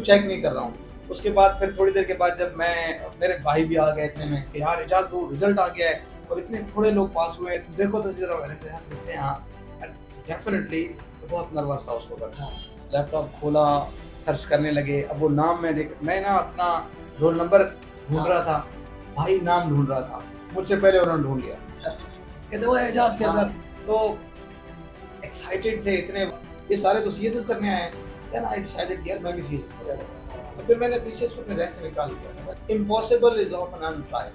Check नहीं कर रहा हूँ। उसके बाद फिर थोड़ी देर के बाद जब मेरे भाई भी आ गए इतने में कि यार एजाज वो रिजल्ट आ गया है और इतने थोड़े लोग पास हुए, देखो तो जरा। मैंने कहा यार देखते हैं। हाँ डेफिनेटली बहुत नर्वस था उस वक्त। लैपटॉप खोला, सर्च करने लगे। अब वो नाम मैं ना अपना रोल नंबर ढूंढ रहा था, भाई नाम ढूंढ रहा था, मुझसे पहले उन्होंने ढूंढ लिया। कहते वो एजाज क्या सर। तो एक्साइटेड थे इतने, ये सारे तो सीएसएस करने आए हैं। देन आई डिसाइडेड यार मैं भी सीएसएस करूंगा। तो फिर मैंने पीछे से अपने ज़हन से निकाल दिया, इम्पॉसिबल इज ऑफन ट्राई।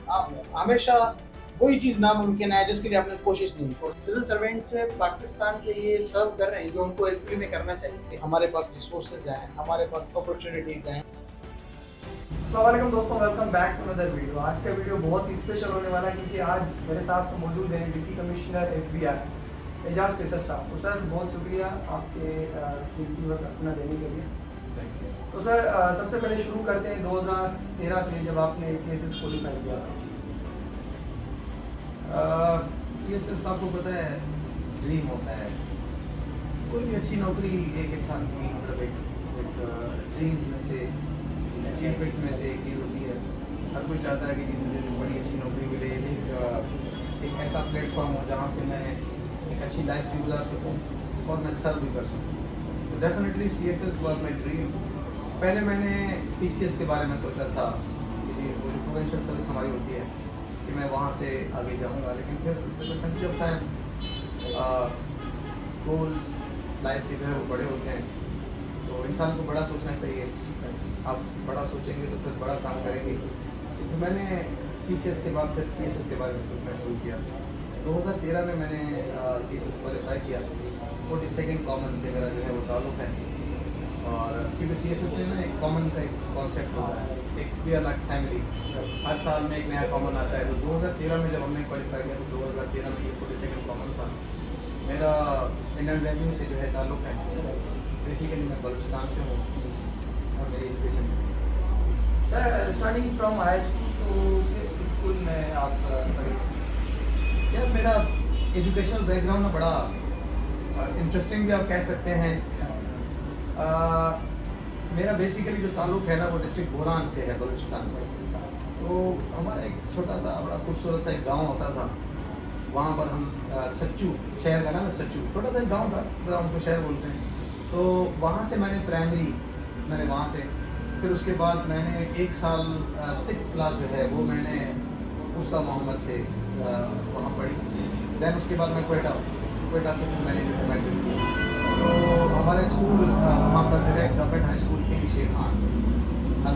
हमेशा कोई चीज नामुमकिन है जिसके लिए आपने कोशिश नहीं की। सिविल सर्वेंट से पाकिस्तान के लिए सर्व कर रहे हैं जो उनको एक्चुअली में करना चाहिए। हमारे पास रिसोर्सेज हैं, हमारे पास अपॉर्चुनिटीज हैं। अस्सलाम वालेकुम दोस्तों, welcome back to another video. आज का वीडियो बहुत ही स्पेशल होने वाला है क्योंकि आज मेरे साथ मौजूद हैं डिप्टी कमिश्नर FBI एजाज कैसर साहब। तो सर बहुत शुक्रिया आपके कीमती वक्त अपना देने के लिए। तो सर सबसे पहले शुरू करते हैं 2013 से जब आपने CSS क्वालिफाई किया था। सीएसएस आपको पता है ड्रीम होता है, कोई भी अच्छी नौकरी एक इंसान की मतलब एक ड्रीम में से अचीवमेंट्स में से एक चीज़ होती है। हर कोई चाहता है कि मुझे बड़ी अच्छी नौकरी मिले, एक ऐसा प्लेटफॉर्म हो जहाँ से मैं एक अच्छी लाइफ भी गुजार सकूँ और मैं सर्व भी कर सकूँ। तो definitely CSS was my dream. पहले मैंने PCS के बारे में सोचा था कि प्रोविंशियल सर्विस हमारी होती है कि मैं वहाँ से आगे जाऊँगा, लेकिन फिर consider of time goals life के जो है वो बड़े होते हैं, तो इंसान को बड़ा सोचना चाहिए। आप बड़ा सोचेंगे तो फिर बड़ा काम करेंगे। तो मैंने PCS के बाद फिर CSS के बारे में सोचना शुरू किया। 2013 में मैंने CSS क्वालिफाई किया। 42nd कॉमन से मेरा जो है वो ताल्लुक़ है। और क्योंकि CSS में ना एक कॉमन का एक कॉन्सेप्ट होता है, एक वी आर लाइक फैमिली। हर साल में एक नया कॉमन आता है। तो 2013 में जब हमने क्वालिफाई किया तो 2013 में ये 42nd कॉमन था। मेरा इंडियन रेवेन्यू से जो है ताल्लुक़ है। बेसिकली मैं बलूचिस्तान से हूँ और मेरी education. Sir starting from high school तो किस स्कूल में आप पढ़े? यार मेरा एजुकेशनल बैकग्राउंड ना बड़ा इंटरेस्टिंग भी आप कह सकते हैं। मेरा बेसिकली जो ताल्लुक़ है ना वो डिस्ट्रिक्ट बोरान से है, बलूचिस्तान से। तो हमारा एक छोटा सा बड़ा खूबसूरत सा एक गांव होता था। वहाँ पर हम सच्चू, शहर का नाम है सच्चू, छोटा सा एक गांव था, तो हम उसको शहर बोलते हैं। तो वहाँ से मैंने प्राइमरी मैंने वहाँ से, फिर उसके बाद मैंने एक साल 6th क्लास जो है वो मैंने मुस्ता मोहम्मद से वहाँ पढ़ी। दैन उसके बाद मैं कोयटा से फिर मैंने जो है मैट्रिक किया। तो हमारे स्कूल वहाँ पर जो है गवर्नमेंट हाई स्कूल के शेख खान खान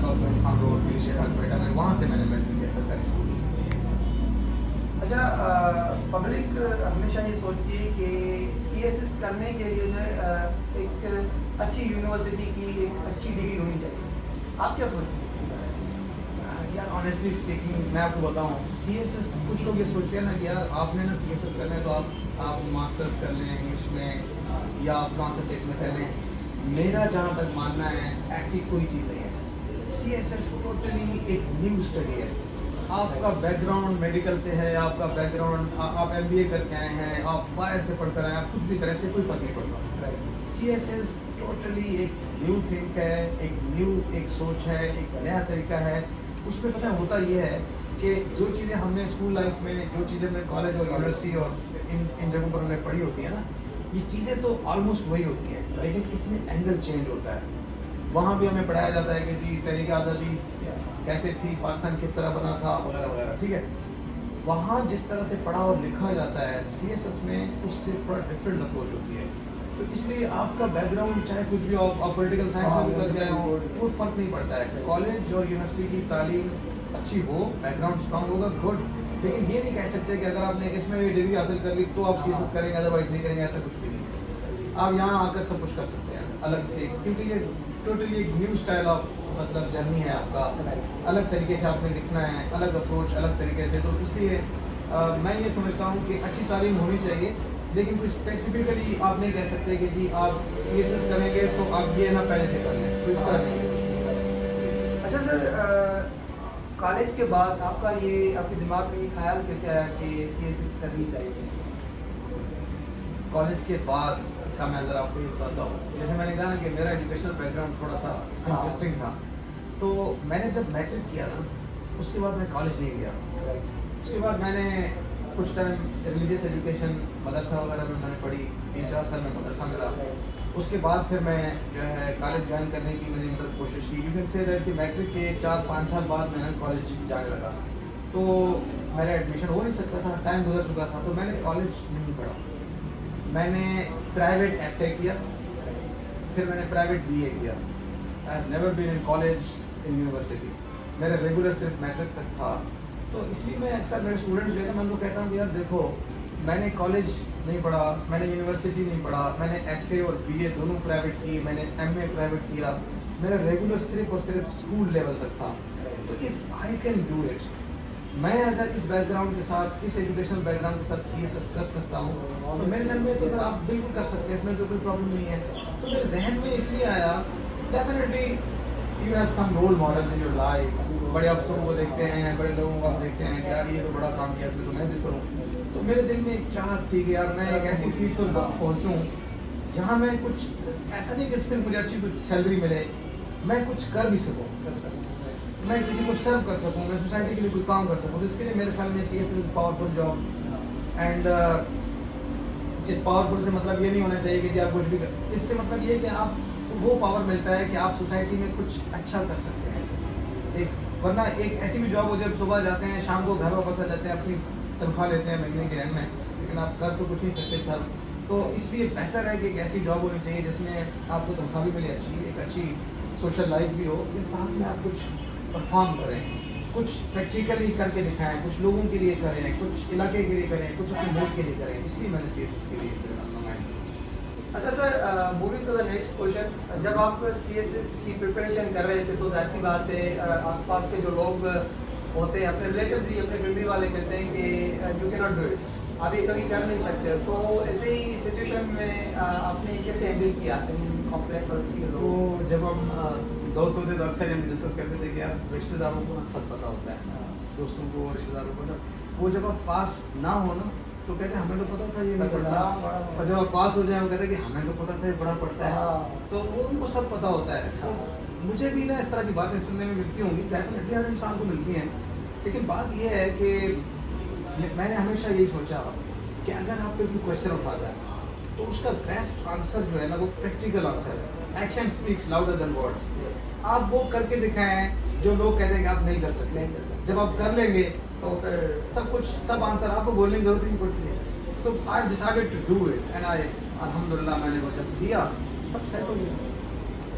रोड के शेख खान कोयटा में, वहाँ से मैंने मैट्रिक किया सरकारी स्कूल से। अच्छा, पब्लिक हमेशा ये सोचती है कि CSS करने के लिए सर एक अच्छी यूनिवर्सिटी की एक अच्छी डिग्री होनी चाहिए। आप क्या सोचते हैं? यार ऑनेस्टली स्पीकिंग मैं आपको बताऊँ, CSS कुछ लोग ये सोचते हैं ना कि यार आपने ना CSS करना है तो आप मास्टर्स कर लें इंग्लिश में या अपना सब्जेक्ट में कर लें। मेरा जहाँ तक मानना है ऐसी कोई चीज़ नहीं है। CSS टोटली एक न्यू स्टडी है। आपका बैकग्राउंड मेडिकल से है, आपका बैकग्राउंड आप MBA करके आए हैं, आप बाहर से पढ़ कर आए हैं, आप कुछ भी तरह से कोई फर्क नहीं पड़ता। CSS टोटली एक न्यू थिंक है, एक सोच है, एक नया तरीका है। उसमें पता है होता ये है कि जो चीज़ें हमने स्कूल लाइफ में, जो चीज़ें हमने कॉलेज और यूनिवर्सिटी और इन जगहों पर हमने पढ़ी होती है ना, ये चीज़ें तो ऑलमोस्ट वही होती हैं, लेकिन इसमें एंगल चेंज होता है। वहाँ भी हमें पढ़ाया जाता है कि जी तहरीक आज़ादी कैसे थी, पाकिस्तान किस तरह बना था, वगैरह वगैरह, ठीक है। वहाँ जिस तरह से पढ़ा और लिखा जाता है CSS में उससे थोड़ा डिफरेंट अप्रोच होती है। तो इसलिए आपका बैकग्राउंड चाहे कुछ भी हो, आप पॉलिटिकल साइंस में भी कर गए हो, वो फ़र्क नहीं पड़ता है। कॉलेज और यूनिवर्सिटी की तालीम अच्छी हो, बैकग्राउंड स्ट्रांग होगा, गुड। लेकिन ये नहीं कह सकते कि अगर आपने इसमें भी डिग्री हासिल कर ली तो आप CSS करेंगे, अदरवाइज नहीं करेंगे, ऐसा कुछ भी नहीं है। आप यहाँ आकर सब कुछ कर सकते हैं अलग से, क्योंकि ये टोटली एक न्यू स्टाइल ऑफ मतलब जर्नी है आपका। अलग तरीके से आपने लिखना है, अलग अप्रोच, अलग तरीके से। तो इसलिए मैं ये समझता हूँ कि अच्छी तालीम होनी चाहिए, लेकिन कुछ स्पेसिफिकली आप नहीं कह सकते कि जी आप CSS करेंगे तो आप ये ना पहले से कर लें, तो इस तरह नहीं है। अच्छा सर, कॉलेज के बाद आपके दिमाग में ये ख्याल कैसे आया कि CSS करनी चाहिए? कॉलेज के बाद का मैं ज़रा आपको ये बताता हूँ। जैसे मैंने कहा ना कि मेरा एजुकेशनल बैकग्राउंड थोड़ा सा इंटरेस्टिंग था, तो मैंने जब मैट्रिक किया ना, उसके बाद मैं कॉलेज नहीं गया। उसके बाद मैंने कुछ टाइम रिलीजियस एजुकेशन मदरसा वगैरह में मैंने पढ़ी, 3-4 साल में मदरसा में रहा। उसके बाद फिर मैं जो है कॉलेज ज्वाइन करने की मैंने मतलब कोशिश की। यू कैन से दैट कि मैट्रिक के 4-5 साल बाद मैंने कॉलेज जाने लगा, तो मेरा एडमिशन हो नहीं सकता था, टाइम गुजर चुका था, तो मैंने कॉलेज नहीं पढ़ा। मैंने प्राइवेट एफए किया, फिर मैंने प्राइवेट बीए किया। I have never been in college in university. मेरा रेगुलर सिर्फ मैट्रिक तक था। तो इसलिए मैं अक्सर मेरे स्टूडेंट्स जो है ना, मैं उनको कहता हूँ कि यार देखो, मैंने कॉलेज नहीं पढ़ा, मैंने यूनिवर्सिटी नहीं पढ़ा, मैंने एफए और बीए दोनों प्राइवेट की, मैंने एमए प्राइवेट किया, मेरा रेगुलर सिर्फ और सिर्फ स्कूल लेवल तक था। तो if I can do it, मैं अगर इस बैकग्राउंड के साथ, इस एजुकेशनल बैकग्राउंड के साथ सीएसएस कर सकता हूँ, तो मेरे जहन में तो फिर आप बिल्कुल कर सकते हैं, इसमें तो कोई प्रॉब्लम नहीं है। तो मेरे जहन में इसलिए आया, definitely you have some role models in your life. बड़े अफसरों को देखते हैं, बड़े लोगों को आप देखते हैं कि यार ये तो बड़ा काम किया, इसमें तो मैं भी करूँ। तो मेरे दिल में एक चाहत थी कि यार मैं एक ऐसी सीट पर पहुँचूँ जहाँ मैं कुछ ऐसा नहीं कि सिर्फ मुझे अच्छी कुछ सैलरी मिले, मैं कुछ कर भी सकूँ, मैं किसी को सर्व कर सकूँ, मैं सोसाइटी के लिए कोई काम कर सकूँ। तो इसके लिए मेरे ख्याल में CSS is powerful job. And इस पावरफुल से मतलब ये नहीं होना चाहिए कि आप कुछ भी कर, इससे मतलब ये है कि आप वो पावर मिलता है कि आप सोसाइटी में कुछ अच्छा कर सकते हैं। एक वरना एक ऐसी भी जॉब होती है, सुबह जाते हैं, शाम को घर वापस आ जाते हैं, अपनी तनख्वाह लेते हैं महीने के एंड में, लेकिन आप कर तो कुछ नहीं सकते सर। तो इसलिए बेहतर है कि एक ऐसी जॉब होनी चाहिए जिसमें आपको तनख्वाह भी मिले अच्छी, एक अच्छी सोशल लाइफ भी हो, लेकिन साथ में आप कुछ परफॉर्म करें, कुछ प्रैक्टिकली करके दिखाएं, कुछ लोगों के लिए करें, कुछ इलाके के लिए करें, कुछ अपने मुल्क के लिए करें। इसलिए मैंने सीएसएस के लिए अपना माइंड। अच्छा sir, moving to the next question, जब आप सीएसएस की प्रिपरेशन कर रहे थे तो जाहिर सी बात है आसपास के जो लोग होते हैं, अपने रिलेटिव्स ही, अपने फैमिली वाले कहते हैं कि you can not do it, आप ये कभी कर नहीं सकते। तो ऐसे ही सिचुएशन में आपने कैसे हैंडल किया इन कॉम्प्लेक्स और तो जब हम दोस्त होते तो अक्सर हम डिस्कस करते थे कि यार रिश्तेदारों को सब पता होता है, दोस्तों को, रिश्तेदारों को ना, वो जब आप पास ना हो ना तो कहते हैं हमें तो पता था ये नहीं पढ़ता, और जब आप पास हो जाए वो कहते हैं कि हमें तो पता था ये बड़ा पढ़ता है। तो वो उनको सब पता होता है। तो मुझे भी ना इस तरह की बातें सुनने में मिलती होंगी, डेफिनेटली हर इंसान को मिलती हैं, लेकिन बात ये है कि मैंने हमेशा यही सोचा कि अगर आप कोई क्वेश्चन उठाता है तो उसका बेस्ट आंसर जो है ना वो प्रैक्टिकल आंसर है। Action speaks louder than words. आप वो करके दिखाएं जो लोग कहते हैं कि आप नहीं कर सकते। जब आप कर लेंगे तो फिर सब कुछ, सब आंसर आपको बोलने की जरूरत ही नहीं पड़ती है। तो I decided to do it and I अल्हम्दुलिल्लाह मैंने वो जब किया सब सेट हो गया।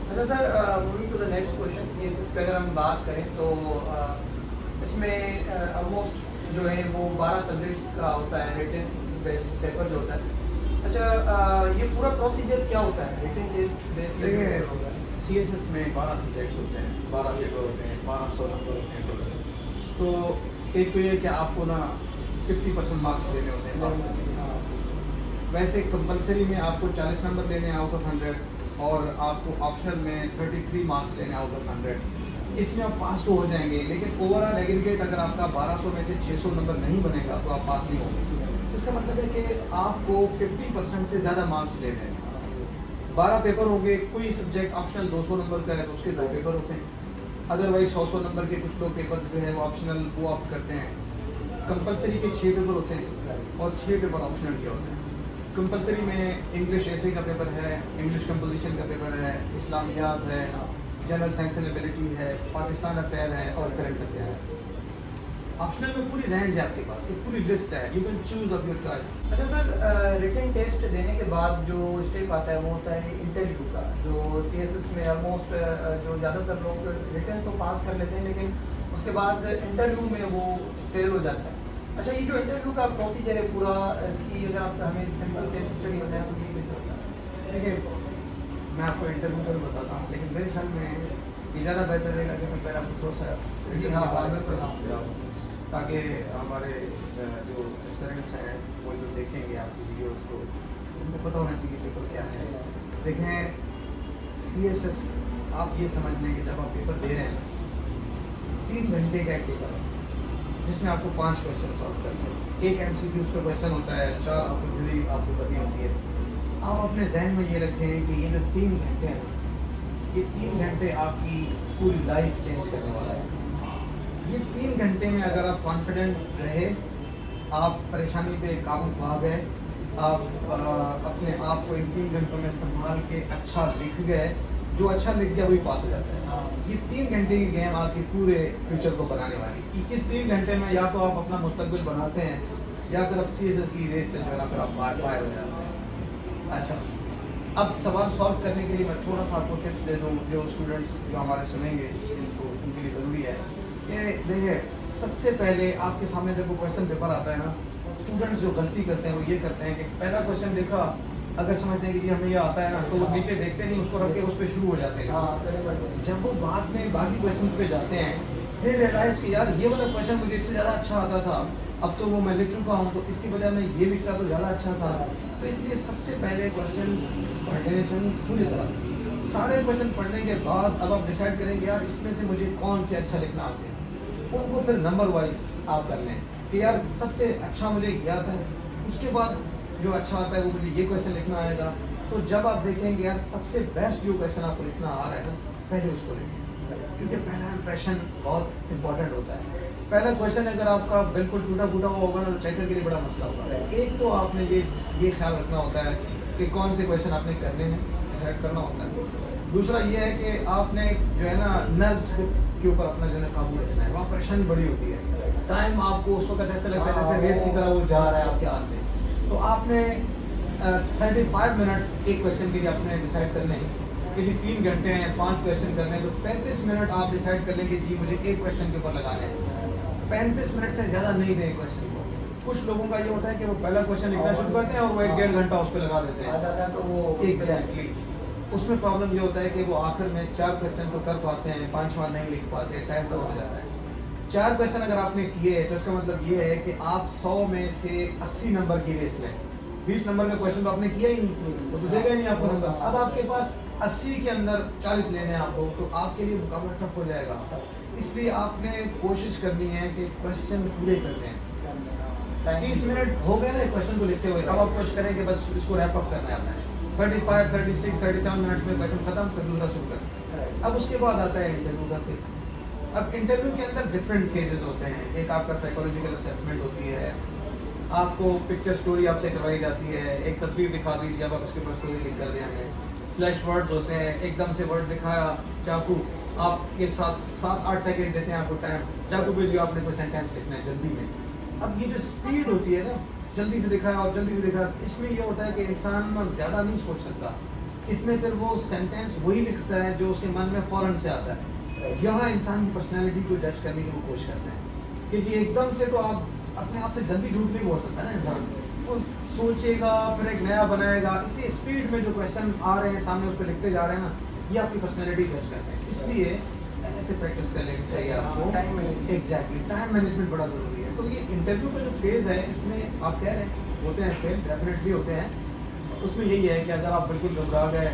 अच्छा sir, moving to the next question, CSS पे अगर हम बात करें तो इसमें ऑलमोस्ट जो है वो 12 सब्जेक्ट्स का होता है, रिटन बेस्ड पेपर जो होता है। अच्छा, ये पूरा प्रोसीजर क्या होता है रिटन टेस्ट बेस्ड? देखिए सीएसएस में 12 सब्जेक्ट्स होते हैं, 12 पेपर होते हैं, 1200 नंबर होते हैं टोटल। तो एक तो ये कि आपको ना 50% मार्क्स लेने होते हैं पास करने के। वैसे कंपलसरी में आपको 40 नंबर लेने आउट ऑफ 100 और आपको ऑप्शनल में 33 मार्क्स लेने आउट ऑफ 100। इसमें आप पास तो हो जाएंगे, लेकिन ओवरऑल एग्रीगेट अगर आपका 1200 में से 600 नंबर नहीं बनेगा तो आप पास नहीं होंगे। इसका मतलब है कि आपको 50% से ज़्यादा मार्क्स लेने हैं। 12 पेपर होंगे, कोई सब्जेक्ट ऑप्शनल 200 नंबर का है तो उसके 2 पेपर होते हैं। अदरवाइज 100 नंबर के कुछ लोग पेपर जो है वो ऑप्शनल वो ऑप्ट करते हैं। कंपलसरी के 6 पेपर होते हैं और 6 पेपर ऑप्शनल के होते हैं। कंपलसरी में इंग्लिश एसे का पेपर है, इंग्लिश कंपोजिशन का पेपर है, इस्लामियात है, जनरल साइंस एंड एबिलिटी है, पाकिस्तान अफेयर है और करंट अफेयर है। ऑप्शनल में पूरी रेंज है आपके पास, एक पूरी लिस्ट है, you can choose of your choice. अच्छा सर, रिटन टेस्ट देने के बाद जो स्टेप आता है वो होता है इंटरव्यू का, जो सीएसएस में ऑलमोस्ट जो ज़्यादातर लोग रिटन तो पास कर लेते हैं लेकिन उसके बाद इंटरव्यू में वो फेल हो जाता है। अच्छा, ये जो इंटरव्यू का प्रोसीजर है पूरा, इसकी अगर आप हमें सिंपल केस स्टडी बताएं तो ये कैसे होता है? देखिए मैं आपको इंटरव्यू का भी बताता हूँ, लेकिन मेरे ख्याल में ये ज़्यादा बेहतर रहेगा कि मैं पहले आपको थोड़ा सा जी हाँ, बाद में प्रोसेस ताकि हमारे जो एस्पिरेंट्स हैं वो जो देखेंगे आपकी वीडियोस को उनको पता होना चाहिए पेपर क्या है। देखें सीएसएस आप ये समझ लें कि जब आप पेपर दे रहे हैं 3 घंटे का एक पेपर है जिसमें आपको 5 क्वेश्चन सॉल्व करने हैं। एक एमसीक्यू का क्वेश्चन होता है, 4 आपको थ्योरी आपको करनी होती है। आप अपने जहन में ये रखें कि ये जो 3 घंटे हैं ना, ये 3 घंटे आपकी पूरी लाइफ चेंज करने वाला है। ये 3 घंटे में अगर आप कॉन्फिडेंट रहे, आप परेशानी पे काबू पा गए, आप अपने आप को इन 3 घंटों में संभाल के अच्छा लिख गए, जो अच्छा लिख गया वही पास हो जाता है। ये 3 घंटे की गेम आपके पूरे फ्यूचर को बनाने वाली। इस 3 घंटे में या तो आप अपना मुस्तकबिल बनाते हैं या फिर आप CSS की रेस से जो है ना फिर आप बाहर हो जाते हैं। अच्छा, अब सवाल सॉल्व करने के लिए मैं थोड़ा सा आपको टिप्स दे दूँ जो स्टूडेंट्स जो हमारे सुनेंगे इनको उनके लिए ज़रूरी है। ये देखिए, सबसे पहले आपके सामने जब वो क्वेश्चन पेपर आता है ना, स्टूडेंट्स जो गलती करते हैं वो ये करते हैं कि पहला क्वेश्चन देखा, अगर समझते हैं कि जी हमें ये आता है ना, तो वो नीचे देखते नहीं, उसको रख के उस पर शुरू हो जाते हैं। जब वो बाद में बाकी क्वेश्चंस पे जाते हैं, फिर रियलाइज कि यार ये वाला क्वेश्चन मुझे इससे ज़्यादा अच्छा आता था, अब तो वो मैं लिख चुका हूँ, तो इसकी बजाय मैं ये लिखता तो ज़्यादा अच्छा था। तो इसलिए सबसे पहले क्वेश्चन पढ़ लेने चाहिए पूरी तरह। सारे क्वेश्चन पढ़ने के बाद अब आप डिसाइड करेंगे यार इसमें से मुझे कौन से अच्छा लिखना आते हैं, उनको फिर नंबर वाइज आप कर लें कि यार सबसे अच्छा मुझे याद है, उसके बाद जो अच्छा आता है वो मुझे ये क्वेश्चन लिखना आएगा। तो जब आप देखेंगे यार सबसे बेस्ट जो क्वेश्चन आपको लिखना आ रहा है ना, पहले उसको लिखें, क्योंकि पहला इंप्रेशन बहुत इंपॉर्टेंट होता है। पहला क्वेश्चन अगर आपका बिल्कुल टूटा फूटा हुआ होगा ना, तो चेकर के लिए बड़ा मसला होगा। एक तो आपने ये ख्याल रखना होता है कि कौन से क्वेश्चन आपने करने हैं, डिसाइड करना होता है। दूसरा ये है कि आपने जो है ना नर्व्स के ऊपर अपना जो है काबू रखना है। वहाँ परेशानी बड़ी होती है, टाइम आपको उस वक्त ऐसा लगता है जैसे रेत की तरह वो जा रहा है आपके हाथ से। तो आपने 35 मिनट्स एक क्वेश्चन के लिए आपने डिसाइड करने हैं कि जी 3 घंटे हैं, 5 क्वेश्चन करने हैं, तो 35 मिनट आप डिसाइड कर लेंगे जी मुझे एक क्वेश्चन के ऊपर लगाने हैं। 35 मिनट से ज़्यादा नहीं दें क्वेश्चन को। कुछ लोगों का ये होता है कि वो पहला क्वेश्चन लिखना शुरू करते हैं और वो 1-1.5 घंटा उस पर लगा देते हैं, आ जाता है तो वो एग्जैक्टली। उसमें प्रॉब्लम ये होता है कि वो आखिर में 4 क्वेश्चन तो कर पाते हैं, 5वां नहीं लिख पाते, टाइम तो हो जाता है। 4 क्वेश्चन अगर आपने किए तो इसका मतलब ये है कि आप 100 में से 80 नंबर की रेस में, 20 नंबर का क्वेश्चन तो आपने किया ही नहीं, वो तो देगा ही नहीं आपको नंबर। अब आपके पास 80 के अंदर 40 लेने हैं आपको, तो आपके लिए मुकाबला टफ हो जाएगा। इसलिए आपने कोशिश करनी है कि क्वेश्चन पूरे करने हैं। 30 मिनट हो गए ना क्वेश्चन को लिखते हुए, अब आप कोशिश करें कि बस इसको रैप अप करना है आपने। 35, 36, 37 मिनट्स में क्वेश्चन खत्म, फिर दूसरा शुरू करें। अब उसके बाद आता है इंटरव्यू का फेज। अब इंटरव्यू के अंदर डिफरेंट फेजेस होते हैं। एक आपका साइकोलॉजिकल असेसमेंट होती है, आपको पिक्चर स्टोरी आपसे करवाई जाती है, एक तस्वीर दिखा दीजिए, अब आप उसके ऊपर स्टोरी लिख कर दें हमें। फ्लैश वर्ड्स होते हैं, एकदम से वर्ड दिखाया, चाकू आपके साथ 7-8 सेकंड देते हैं आपको टाइम, चाकू पे जो आपने कोई सेंटेंस लिखना है जल्दी में। अब ये जो स्पीड होती है ना, जल्दी से दिखाया और जल्दी से दिखाया, इसमें ये होता है कि इंसान ज़्यादा नहीं सोच सकता। इसमें फिर वो सेंटेंस वही लिखता है जो उसके मन में फ़ौरन से आता है। यहाँ इंसान की पर्सनैलिटी को जज करने की वो कोशिश करते हैं कि जी एकदम से तो आप अपने आप से जल्दी झूठ नहीं बोल सकता ना इंसान, वो सोचेगा फिर एक नया बनाएगा। इसलिए स्पीड में जो क्वेश्चन आ रहे हैं सामने उस पर लिखते जा रहे हैं ना, ये आपकी पर्सनैलिटी जज करते हैं। इसलिए ऐसे प्रैक्टिस कर लेनी चाहिए आपको। एग्जैक्टली, टाइम मैनेजमेंट बड़ा ज़रूरी है। तो ये इंटरव्यू का जो फेज़ है, इसमें आप कह रहे हैं होते हैं फेल, डेफिनेटली होते हैं। उसमें यही है कि अगर आप बिल्कुल घबरा गए,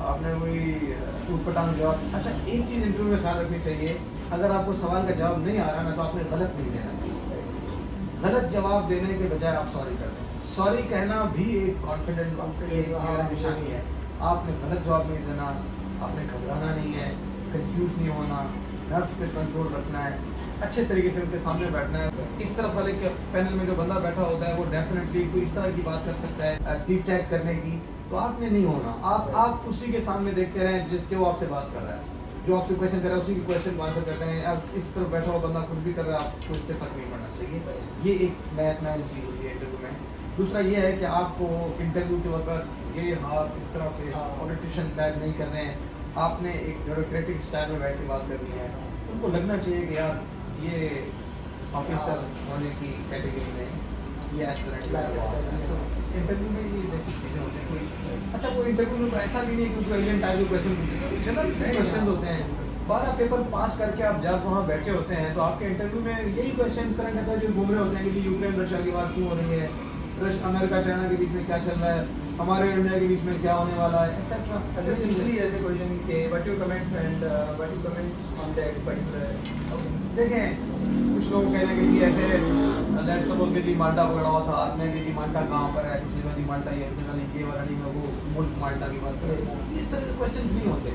आपने वही ऊटपटांग जवाब। अच्छा, एक चीज़ इंटरव्यू में ख्याल रखनी चाहिए, अगर आपको सवाल का जवाब नहीं आ रहा ना, तो आपने गलत नहीं देना। गलत जवाब देने के बजाय आप सॉरी कर दें। सॉरी कहना भी एक कॉन्फिडेंट निशानी है। आपने गलत जवाब नहीं देना, आपने घबराना नहीं है, कंफ्यूज नहीं होना, नर्व्स पे कंट्रोल रखना है, अच्छे तरीके से उनके सामने बैठना है। इस तरफ वाले के पैनल में जो बंदा बैठा होता है वो डेफिनेटली कोई इस तरह की बात कर सकता है टीक टैक करने की, तो आपने नहीं होना। आप उसी के सामने देखते रहें जो आपसे बात कर रहा है, जो आपसे क्वेश्चन कर रहा है उसी की क्वेश्चन को आंसर करते हैं। अब इस तरफ बैठा हुआ बंदा कुछ भी कर रहा है, आपको इससे फर्क नहीं पड़ना चाहिए। ये एक मैथमेटिक चीज़ होती है इंटरव्यू में। दूसरा ये है कि आपको इंटरव्यू के वक्त ये हाथ इस तरह से पॉलिटिशियन बैग नहीं करने हैं, आपने एक ब्यूरोक्रेटिक स्टाइल में बैठ के बात करनी है। उनको लगना चाहिए कि यार ये ऑफिसर होने की कैटेगरी में ये एस्पिरेंट लगा हुआ है। तो इंटरव्यू में ये बेसिक चीज़ें होती हैं। कोई अच्छा कोई इंटरव्यू में ऐसा भी नहीं क्योंकि एलियन टाइप के क्वेश्चन पूछते, जनरल से क्वेश्चन होते हैं। 12 पेपर पास करके आप जब वहाँ बैठे होते हैं तो आपके इंटरव्यू में यही क्वेश्चन करंट अफेयर जो घूम रहे होते हैं कि यूक्रेन रशिया की बात क्यों हो रही है, अमेरिका चाइना के बीच में क्या चल रहा है, हमारे इंडिया के बीच में क्या होने वाला है एक्सेट्रा। अच्छा, सिंपली ऐसे क्वेश्चन के what you comment and what you comments on that particular. देखें, कुछ लोग कहेंगे कि ऐसे लेट्स सपोज कि जी माल्टा पकड़ा हुआ था, आपने कि जी माल्टा कहाँ पर है, कुछ जी माल्टा ये उसने नहीं, ये वाला नहीं, मैं वो मुल्क माल्टा की बात कर रहा हूँ। इस तरह के क्वेश्चंस नहीं होते,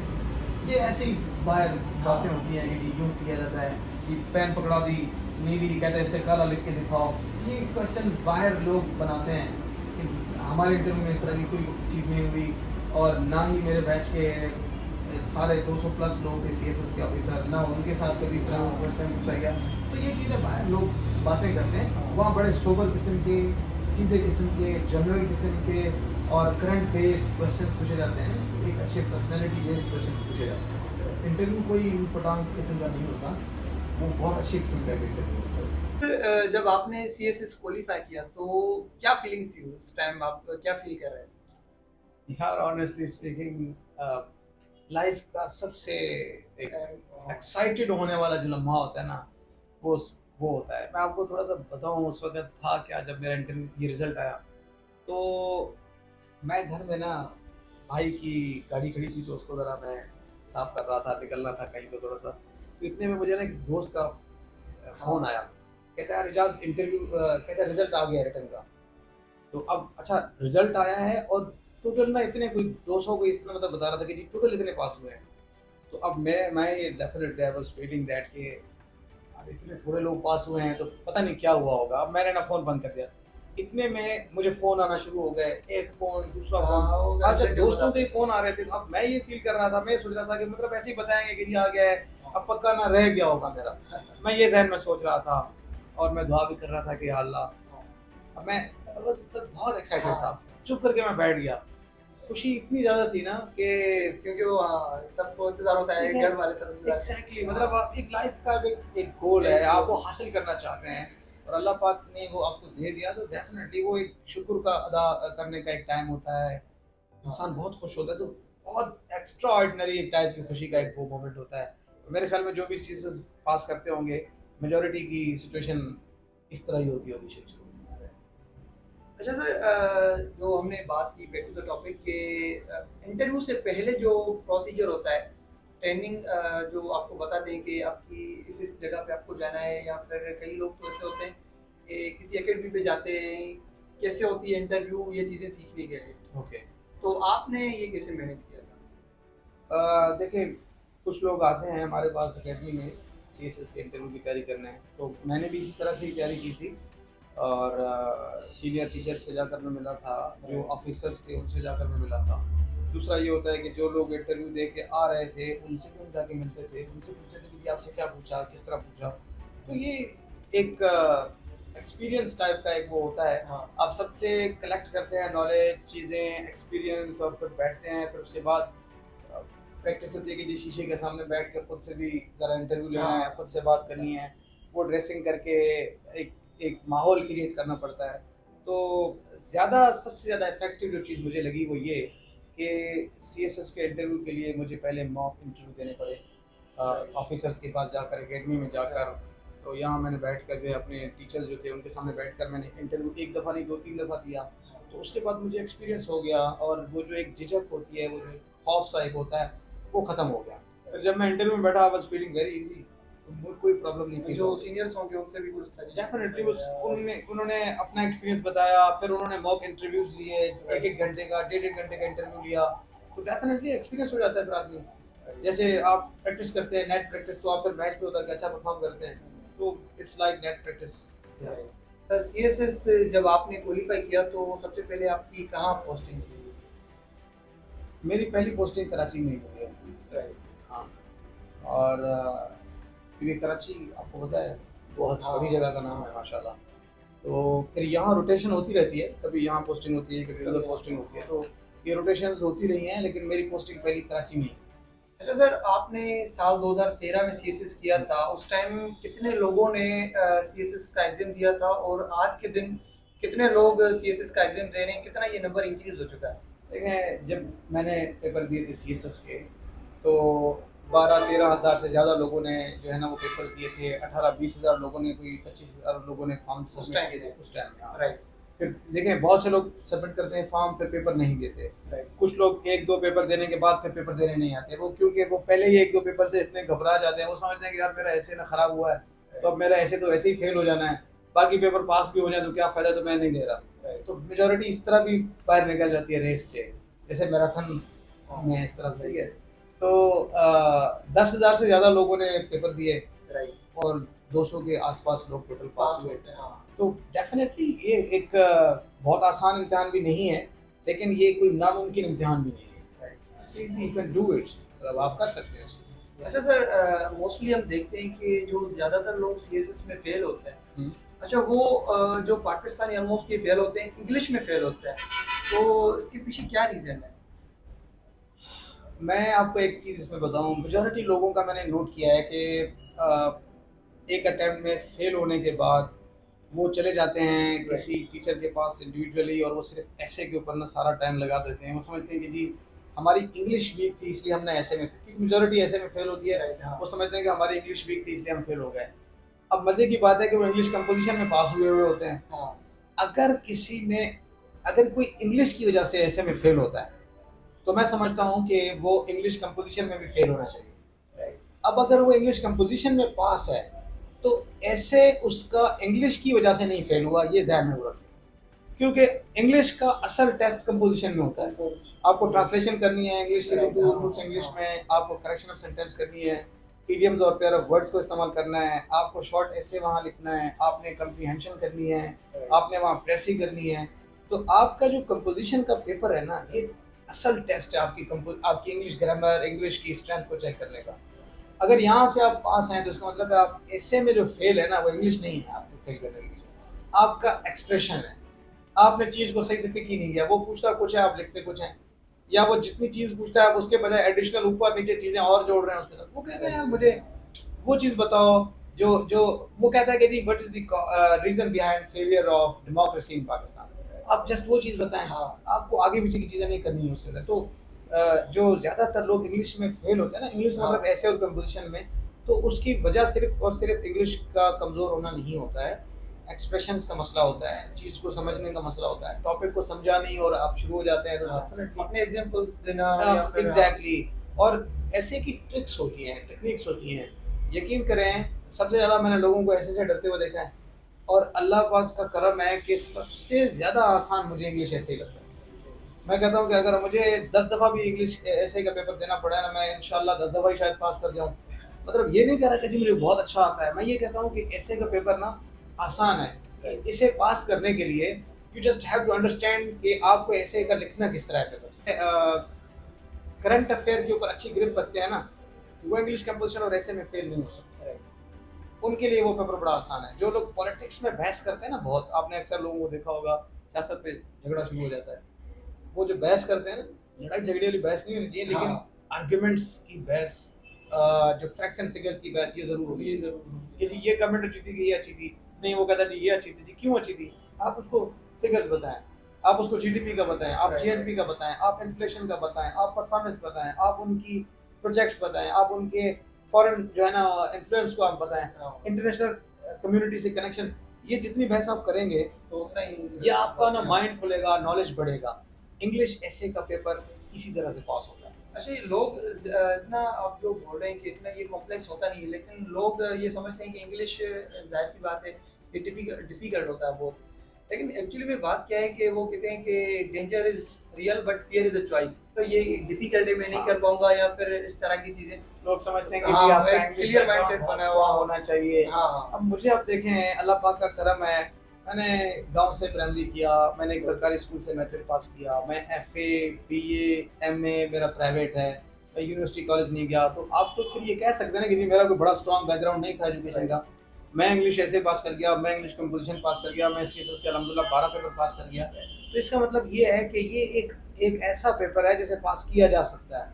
ये ऐसी बाहर बातें होती हैं कि यूँ किया जाता है कि पेन पकड़ा दी नीली, कहते हैं इससे काला लिख के दिखाओ। ये क्वेश्चंस बाहर लोग बनाते हैं कि हमारे इंटरव्यू में इस तरह की कोई चीज़ नहीं हुई, और ना ही मेरे बैच के सारे 200 प्लस लोग थे CSS के ऑफिसर, ना उनके साथ कभी इस तरह क्वेश्चन पूछा गया। तो ये चीज़ें बाहर लोग बातें करते हैं, वहाँ बड़े सोबर किस्म के, सीधे किस्म के, जनरल किस्म के और करंट बेस्ड क्वेश्चन पूछे जाते हैं, एक अच्छे पर्सनैलिटी बेस्ड क्वेश्चन पूछे जाते हैं। इंटरव्यू कोई पटांग किस्म का नहीं होता, वो बहुत अच्छी किस्म का इंटरव्यू होता है। जब आपने CSS क्वालिफाई किया तो क्या फीलिंग्स थी उस टाइम, आप क्या फील कर रहे थे? यार ऑनेस्टली स्पीकिंग, लाइफ का सबसे एक एक्साइटेड होने वाला जो लम्हा होता है ना, वो होता है। मैं आपको थोड़ा सा बताऊं उस वक्त था क्या, जब मेरा इंटरव्यू ये रिजल्ट आया तो मैं घर में ना, भाई की गाड़ी खड़ी थी तो उसको ज़रा मैं साफ कर रहा था, निकलना था कहीं तो थोड़ा सा, तो इतने में मुझे ना एक दोस्त का फ़ोन आया, कहता है यार इजाज़ इंटरव्यू, कहता है रिजल्ट आ गया रिटर्न का। तो अब अच्छा रिजल्ट आया है और टोटल ना इतने कोई 200 को इतना मतलब बता रहा था कि जी टोटल इतने पास हुए हैं। तो अब मैं ये definitely I was feeling that कि यार इतने थोड़े लोग पास हुए हैं तो पता नहीं क्या हुआ होगा। अब मैंने ना फ़ोन बंद कर दिया। इतने में मुझे फ़ोन आना शुरू हो गए, एक फ़ोन दूसरा फ़ोन, अच्छा दोस्तों के ही फ़ोन आ रहे थे। तो अब मैं ये फील कर रहा था, मैं सोच रहा था कि मतलब ऐसे ही बताएंगे कि जी आ गया है, अब पक्का ना रह गया होगा मेरा। मैं ये ज़हन में सोच रहा था और मैं दुआ भी कर रहा था कि या अल्लाह। अब मैं बस बहुत एक्साइटेड था, चुप करके मैं बैठ गया। खुशी इतनी ज़्यादा थी ना कि क्योंकि वो सबको इंतजार होता है, घर वाले सब इंतजार एग्जैक्टली मतलब आप एक लाइफ का एक गोल है, आप वो हासिल करना चाहते हैं और अल्लाह पाक ने वो आपको दे दिया, तो डेफिनेटली वो एक शुक्र का अदा करने का एक टाइम होता है। इंसान बहुत खुश होता है, तो बहुत एक्स्ट्रा ऑर्डिनरी एक टाइप की खुशी का एक वो मोमेंट होता है। मेरे ख्याल में जो भी CSS पास करते होंगे, मेजॉरिटी की सिचुएशन इस तरह ही होती होगी शुरू। अच्छा सर, जो हमने बात की बैक टू द टॉपिक के इंटरव्यू से पहले जो प्रोसीजर होता है, ट्रेनिंग जो आपको बता दें कि आपकी इस जगह पे आपको जाना है, या फिर कई लोग तो ऐसे होते हैं कि किसी एकेडमी पे जाते हैं, कैसे होती है इंटरव्यू, ये चीज़ें सीखने के लिए। ओके, तो आपने ये कैसे मैनेज किया था? देखिए कुछ लोग आते हैं हमारे पास अकेडमी में CSS के इंटरव्यू की तैयारी करने हैं, तो मैंने भी इसी तरह से ही तैयारी की थी और सीनियर टीचर से जाकर मैं मिला था, जो ऑफिसर्स थे उनसे जाकर मैं मिला था। दूसरा ये होता है कि जो लोग इंटरव्यू दे के आ रहे थे उनसे भी हम जाके मिलते थे, उनसे पूछते थे कि जी आपसे क्या पूछा, किस तरह पूछा। तो ये एक एक्सपीरियंस टाइप का एक वो होता है। हाँ। आप सबसे कलेक्ट करते हैं नॉलेज, चीज़ें, एक्सपीरियंस, और फिर बैठते हैं, फिर उसके बाद प्रैक्टिस होती है कि जी शीशे के सामने बैठ के खुद से भी ज़रा इंटरव्यू लेना है, खुद से बात करनी है, वो ड्रेसिंग करके एक माहौल क्रिएट करना पड़ता है। तो सबसे ज़्यादा इफेक्टिव जो चीज़ मुझे लगी वो ये कि CSS के इंटरव्यू के लिए मुझे पहले मॉक इंटरव्यू देने पड़े ऑफिसर्स के पास जाकर, एकेडमी में जाकर। तो यहाँ मैंने बैठ कर जो है अपने टीचर्स जो थे उनके सामने बैठ कर मैंने इंटरव्यू एक दफ़ा नहीं 2-3 दफ़ा दिया। तो उसके बाद मुझे एक्सपीरियंस हो गया और वो जो एक झिझक होती है, वो जो खौफ सा एक होता है, वो ख़त्म हो गया। फिर जब मैं इंटरव्यू में बैठा, I was feeling very easy, कोई प्रॉब्लम नहीं थी। जो सीनियर्स होंगे उनसे भी कुछ डेफिनेटली उन्होंने अपना एक्सपीरियंस बताया, फिर उन्होंने मॉक इंटरव्यूज लिए, एक घंटे का, 1.5 घंटे का इंटरव्यू लिया। तो डेफिनेटली एक्सपीरियंस हो जाता है फिर आदमी। जैसे आप प्रैक्टिस करते हैं, नेट प्रैक्टिस, तो आप फिर मैच पे उतर के अच्छा परफॉर्म करते हैं, तो it's like net practice. CSS जब आपने क्वालिफाई किया तो सबसे पहले आपकी कहाँ पोस्टिंग थी? मेरी पहली पोस्टिंग कराची में ही हुई है। हाँ, और क्योंकि कराची आपको पता है बहुत बड़ी जगह का नाम है माशाल्लाह। तो फिर यहाँ रोटेशन होती रहती है, कभी यहाँ पोस्टिंग होती है, कभी उधर पोस्टिंग होती है, तो ये रोटेशंस होती रही हैं, लेकिन मेरी पोस्टिंग पहली कराची में ही। अच्छा सर, आपने साल 2013 में CSS किया था, उस टाइम कितने लोगों ने CSS का एग्जाम दिया था, और आज के दिन कितने लोग CSS का एग्जाम दे रहे हैं, कितना ये नंबर इंक्रीज हो चुका है? देखें, जब मैंने पेपर दिए थे CSS के, तो 12-13 हज़ार से ज़्यादा लोगों ने जो है ना वो पेपर्स दिए थे। 18-20 हज़ार लोगों ने, कोई 25 हज़ार लोगों ने फॉर्म उस टाइम सबमिट किए थे उस टाइम में। राइट। फिर देखें बहुत से लोग सबमिट करते हैं फॉर्म, फिर पेपर नहीं देते। राइट। कुछ लोग एक दो पेपर देने के बाद फिर पेपर देने नहीं आते, वो क्योंकि वो पहले ही एक दो पेपर से इतने घबरा जाते हैं, वो समझते हैं कि यार मेरा ऐसे ना खराब हुआ है तो अब मेरा ऐसे तो ऐसे ही फेल हो जाना है, बाकी पेपर पास भी हो जाए तो क्या फायदा, तो मैं नहीं दे रहा। तो मेजोरिटी इस तरह भी बाहर निकल जाती है रेस से, जैसे मैराथन में इस तरह से, ठीक है। तो 10,000 से ज़्यादा लोगों ने पेपर दिए राइट। और 200 के आसपास लोग टोटल पास हुए। होते हैं, हाँ। तो डेफिनेटली ये एक बहुत आसान इम्तिहान भी नहीं है, लेकिन ये कोई नामुमकिन इम्तिहान भी नहीं है। Right. It's easy, you can do it, मतलब आप कर सकते हैं इसको। अच्छा सर, मोस्टली हम देखते हैं कि जो ज़्यादातर लोग सीएसएस में फेल होते हैं, हम्म। अच्छा वो जो पाकिस्तानी ऑलमोस्ट ये फेल होते हैं, इंग्लिश में फेल होते हैं, तो इसके पीछे क्या रीज़न है? मैं आपको एक चीज़ इसमें बताऊं, मेजॉरिटी लोगों का मैंने नोट किया है कि एक अटेम्प्ट में फेल होने के बाद वो चले जाते हैं किसी टीचर के पास इंडिविजुअली, और वो सिर्फ ऐसे के ऊपर ना सारा टाइम लगा देते हैं। वो समझते हैं कि जी हमारी इंग्लिश वीक थी इसलिए हमने ऐसे में, क्योंकि मेजॉरिटी ऐसे में फेल होती है, Right, हाँ। वो समझते हैं कि हमारी इंग्लिश वीक थी इसलिए हम फेल हो गए। अब मज़े की बात है कि वो इंग्लिश कंपोजिशन में पास हुए हुए होते हैं। हाँ। अगर किसी ने, अगर कोई इंग्लिश की वजह से ऐसे में फेल होता है तो मैं समझता हूँ कि वो इंग्लिश कंपोजिशन में भी फेल होना चाहिए। अब अगर वो इंग्लिश कंपोजिशन में पास है तो ऐसे उसका इंग्लिश की वजह से नहीं फेल हुआ, ये ज़हन में रखें, क्योंकि इंग्लिश का असल टेस्ट कंपोजिशन में होता है। आपको ट्रांसलेशन करनी है इंग्लिश से उर्दू से इंग्लिश में, आपको करेक्शन ऑफ सेंटेंस करनी है, इडियम्स और पेयर ऑफ वर्ड्स को इस्तेमाल करना है, आपको शॉर्ट ऐसे वहाँ लिखना है, आपने कंप्रीहेंशन करनी है, आपने वहाँ प्रेसी करनी है। तो आपका जो कंपोजिशन का पेपर है ना, ये असल टेस्ट है आपकी इंग्लिश ग्रामर, इंग्लिश की स्ट्रेंथ को चेक करने का। अगर यहाँ से आप पास हैं तो इसका मतलब है आप ऐसे में जो फेल है ना वो इंग्लिश नहीं है आपको फेल करने की, आपका एक्सप्रेशन है। आपने चीज़ को सही से पिक ही नहीं किया, वो पूछता कुछ है आप लिखते कुछ हैं, या वो जितनी चीज़ पूछता है आप उसके बजाय एडिशनल ऊपर नीचे चीज़ें और जोड़ रहे हैं उसके साथ। वो कहते हैं यार मुझे वो चीज़ बताओ जो जो वो कहता है कि जी what is the reason behind failure of democracy in Pakistan. आप जस्ट वो चीज़ बताएं, हाँ। आपको आगे पीछे की चीज़ें नहीं करनी है उसके अंदर। तो जो ज़्यादातर लोग इंग्लिश में फेल होते हैं ना, इंग्लिश मतलब ऐसे और कंपोजिशन में, तो उसकी वजह सिर्फ और सिर्फ इंग्लिश का कमज़ोर होना नहीं होता है, एक्सप्रेशंस का मसला होता है, चीज़ को समझने का मसला होता है। टॉपिक को समझा नहीं और आप शुरू हो जाते हैं तो डेफिनेटली अपने एग्जांपल्स देना या फिर एग्जैक्टली। और ऐसे की ट्रिक्स होती हैं, टेक्निक्स होती हैं। यकीन करें सबसे ज़्यादा मैंने लोगों को ऐसे से डरते हुए देखा है, और अल्लाह पाक का करम है कि सबसे ज़्यादा आसान मुझे इंग्लिश ऐसे ही लगता है। मैं कहता हूँ कि अगर मुझे 10 दफ़ा भी इंग्लिश ऐसे का पेपर देना पड़ा ना, मैं इंशाल्लाह 10 दफ़ा ही शायद पास कर जाऊँ। मतलब ये नहीं कह रहा कि जी मुझे बहुत अच्छा आता है, मैं ये कहता हूँ कि ऐसे का पेपर ना आसान है। इसे पास करने के लिए you just have to understand कि आपको ऐसे का लिखना किस तरह है पेपर। करंट अफेयर के ऊपर अच्छी ग्रिप रखते हैं ना, वो इंग्लिश कंपोजिशन और ऐसे में फेल नहीं हो सकते। उनके लिए वो पेपर बड़ा आसान है। जो लोग पॉलिटिक्स में बहस करते हैं ना, बहुत आपने अक्सर लोगों को देखा होगा, सियासत पे झगड़ा शुरू हो जाता है, वो जो बहस करते हैं ना, लड़ाई झगड़े वाली बहस नहीं होनी चाहिए, लेकिन आर्ग्यूमेंट्स की बहस, जो फैक्ट्स एंड फिगर्स की बहस, ये जरूर होगी। कि जी ये गवर्नमेंट अच्छी थी कि ये अच्छी थी, नहीं वो कहता जी ये अच्छी थी, जी क्यों अच्छी थी, आप उसको फिगर्स बताएं, आप उसको जीडीपी का बताएं, आप जीएनपी का बताएं, आप इन्फ्लेशन का बताएं, आप परफॉर्मेंस बताएं, आप उनकी प्रोजेक्ट्स बताएं, आप उनके फॉरेन जो है ना इन्फ्लुएंस को आप बताएं, इंटरनेशनल कम्युनिटी से कनेक्शन। ये जितनी बहस आप करेंगे तो उतना ही ये आपका ना माइंड खुलेगा, नॉलेज बढ़ेगा। इंग्लिश ऐसे का पेपर इसी तरह से पास होता है। अच्छा, ये लोग इतना आप जो बोल रहे हैं कि इतना ये कॉम्प्लेक्स होता नहीं है, लेकिन लोग ये समझते हैं कि इंग्लिश जाहिर सी बात है ये डिफिकल्ट होता है बहुत, लेकिन एक्चुअली में बात क्या है कि वो कहते हैं कि danger is real but fear is a choice. तो ये डिफिकल्ट है, मैं नहीं कर पाऊंगा, या फिर इस तरह की चीजें लोग समझते हैं कि हाँ, जी आपका एक इंग्लिश clear बैकग्राउंड mindset बहुत बना हुआ strong होना चाहिए। हाँ। अब मुझे आप देखें, अल्लाह पाक का करम है, मैंने गांव से प्राइमरी किया, मैंने एक सरकारी स्कूल से मैट्रिक पास किया, मैं एफए बीए एमए मेरा प्राइवेट है, मैं यूनिवर्सिटी कॉलेज नहीं गया। तो आप तो फिर ये कह सकते हैं ना कि जी मेरा कोई बड़ा स्ट्रॉन्ग बैकग्राउंड नहीं था एजुकेशन का, मैं इंग्लिश ऐसे पास कर गया, मैं इंग्लिश कंपोजिशन पास कर गया, मैं सीएसएस के अल्हम्दुलिल्लाह 12 पेपर पास कर गया। तो इसका मतलब ये है कि ये एक ऐसा पेपर है जिसे पास किया जा सकता है।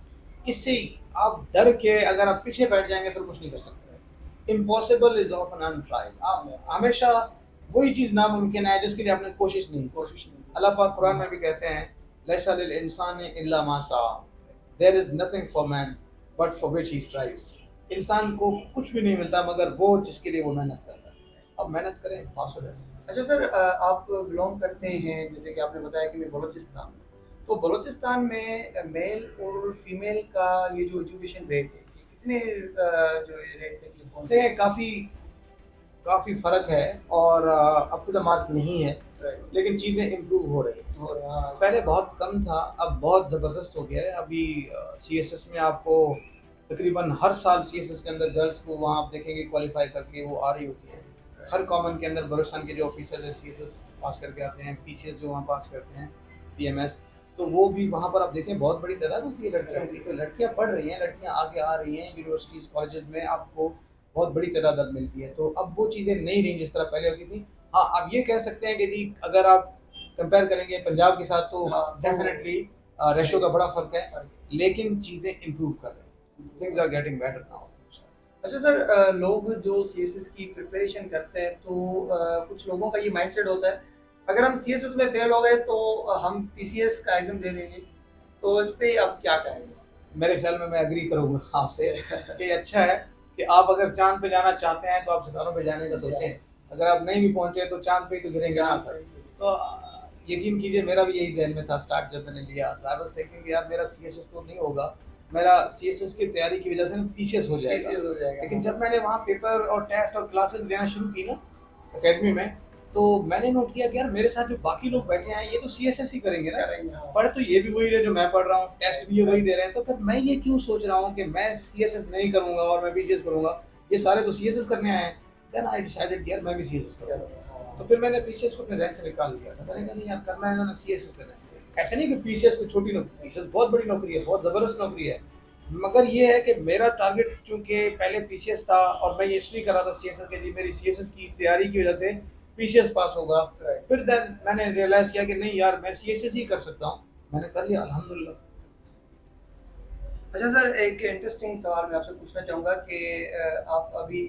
इससे आप डर के अगर आप पीछे बैठ जाएंगे तो कुछ नहीं कर सकते। Impossible is often untried. आप हमेशा वही चीज़ नामुमकिन है जिसके लिए आपने कोशिश नहीं। अल्लाह पाक कुरान में भी कहते हैं, लैसा लिल इंसानि इल्ला मा सआ, there is nothing for man but for which he strives. इंसान को कुछ भी नहीं मिलता मगर वो जिसके लिए वो मेहनत करता है। अब मेहनत करें, पास हो जाए। अच्छा सर, आप बिलोंग करते हैं, जैसे कि आपने बताया कि मैं बलूचिस्तान, तो बलूचिस्तान में मेल और फीमेल का ये जो एजुकेशन रेट है, ये कितने जो ये रेट तक ये पहुँचे? देखिए काफ़ी काफ़ी फ़र्क है और अप टू द मार्क नहीं है, राइट। लेकिन चीज़ें इम्प्रूव हो रही हैं। और हाँ, पहले बहुत कम था, अब बहुत ज़बरदस्त हो गया है। अभी सीएसएस में आपको तकरीबन हर साल सीएसएस के अंदर गर्ल्स को वहाँ आप देखेंगे क्वालिफ़ाई करके वो आ रही होती हैं। हर कॉमन के अंदर बलूचिस्तान के जो ऑफिसर्स हैं सीएसएस पास करके आते हैं, पीसीएस जो वहाँ पास करते हैं, पीएमएस, तो वो भी वहाँ पर आप देखें बहुत बड़ी तादाद होती है लड़कियों की। तो लड़कियाँ पढ़ रही हैं, लड़कियाँ आगे आ रही हैं, यूनिवर्सिटीज़, कॉलेजेस में आपको बहुत बड़ी तादाद मिलती है। तो अब वो चीज़ें नहीं रहीं जिस तरह पहले होती थी। हाँ, आप ये कह सकते हैं कि जी अगर आप कंपेयर करेंगे पंजाब के साथ तो हाँ, तो डेफ़िनेटली रेशो का बड़ा फ़र्क है, फ़र्क लेकिन चीज़ें इम्प्रूव कर रही हैं। Things are getting better now. अच्छा सर, लोग जो सीएसएस की प्रिपरेशन करते हैं तो कुछ लोगों का ये माइंडसेट होता है, अगर हम सीएसएस में फेल हो गए तो हम पीसीएस का एग्जाम दे देंगे, तो इस पे आप क्या कहेंगे? मेरे ख्याल में मैं एग्री करूँगा आपसे कि अच्छा है कि आप अगर चाँद पे जाना चाहते हैं तो आप सितारों पे जाने का सोचें। अगर आप नहीं भी पहुँचे तो चाँद पे ही तो गिरेंगे ना आप। तो यकीन कीजिए मेरा भी यही ज़हन में था स्टार्ट जब मैंने लिया था। आई वाज़ थिंकिंग यार मेरा सीएसएस तो नहीं होगा। मेरा सीएसएस की तैयारी की वज़ह से ना पीसीएस हो जाएगा। पीसीएस हो जाएगा। लेकिन जब मैंने वहाँ पेपर और टेस्ट और क्लासेस लेना शुरू की ना अकेडमी में, तो मैंने नोट किया कि यार मेरे साथ जो बाकी लोग बैठे हैं ये तो सीएसएस ही करेंगे ना। करेंगे, हाँ। पढ़ तो ये भी वही रहे जो मैं पढ़ रहा हूँ, टेस्ट भी ये वही दे रहे हैं, तो फिर मैं ये क्यों सोच रहा हूँ कि मैं सीएसएस नहीं करूँगा और मैं पीसीएस करूँगा। ये सारे तो सीएसएस करने आए हैं। देन आई डिसाइडेड कि यार मैं भी सीएसएस करूँगा। तो फिर मैंने पीसीएस को अपने ज़हन से निकाल दिया था। मैंने कहा नहीं यार करना है ना सीएसएस करना है। ऐसा नहीं कि पीसीएस कोई छोटी नौकरी, पीसीएस बहुत बड़ी नौकरी है, बहुत ज़बरदस्त नौकरी है। मगर ये है कि मेरा टारगेट चूँकि पहले पीसीएस था और मैं ये इसलिए कर रहा था सीएसएस के जी मेरी सीएसएस की तैयारी की वजह से पीसीएस पास होगा। फिर देन मैंने रियलाइज़ किया कि नहीं यार मैं सीएसएस ही कर सकता हूँ। मैंने कर लिया अल्हम्दुलिल्लाह। अच्छा सर, एक इंटरेस्टिंग सवाल मैं आपसे पूछना चाहूँगा कि आप अभी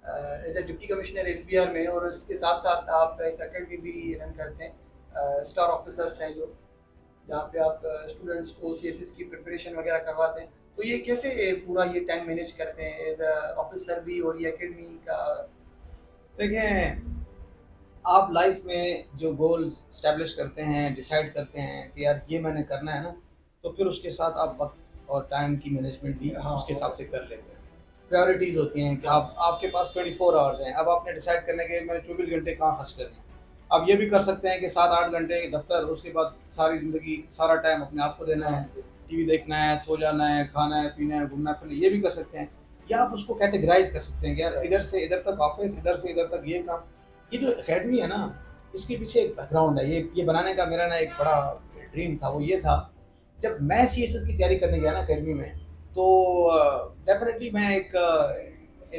as a deputy commissioner HBR में, और इसके साथ साथ आप एक अकेडमी भी रन करते हैं, स्टार ऑफिसर्स हैं जो, जहाँ पे आप स्टूडेंट्स को सीएसएस की प्रिपरेशन वगैरह करवाते हैं, तो ये कैसे पूरा ये टाइम मैनेज करते हैं एज अ ऑफिसर भी और ये अकेडमी का? देखें, आप लाइफ में जो गोल्स स्टैब्लिश करते हैं, डिसाइड करते हैं कि यार ये मैंने करना है ना, तो फिर उसके साथ आप वक़्त और टाइम की मैनेजमेंट भी हाँ, उसके हिसाब से कर लेते हैं। प्रायोरिटीज़ होती हैं कि आप आपके पास 24 आवर्स हैं, अब आपने डिसाइड करना है कि मैंने 24 घंटे कहाँ खर्च करने हैं। आप ये भी कर सकते हैं कि 7-8 घंटे दफ्तर, उसके बाद सारी ज़िंदगी, सारा टाइम अपने आप को देना है, टीवी देखना है, सो जाना है, खाना है, पीना है, घूमना-फिरना, ये भी कर सकते हैं। या आप उसको कैटेगराइज़ कर सकते हैं कि यार इधर से इधर तक ऑफ़िस, इधर से इधर तक ये काम। ये जो एकेडमी है ना, इसके पीछे एक बैकग्राउंड है। ये बनाने का मेरा ना एक बड़ा ड्रीम था, वो ये था, जब मैं सीएसएस की तैयारी करने गया ना एकेडमी में, तो डेफ़िनेटली मैं एक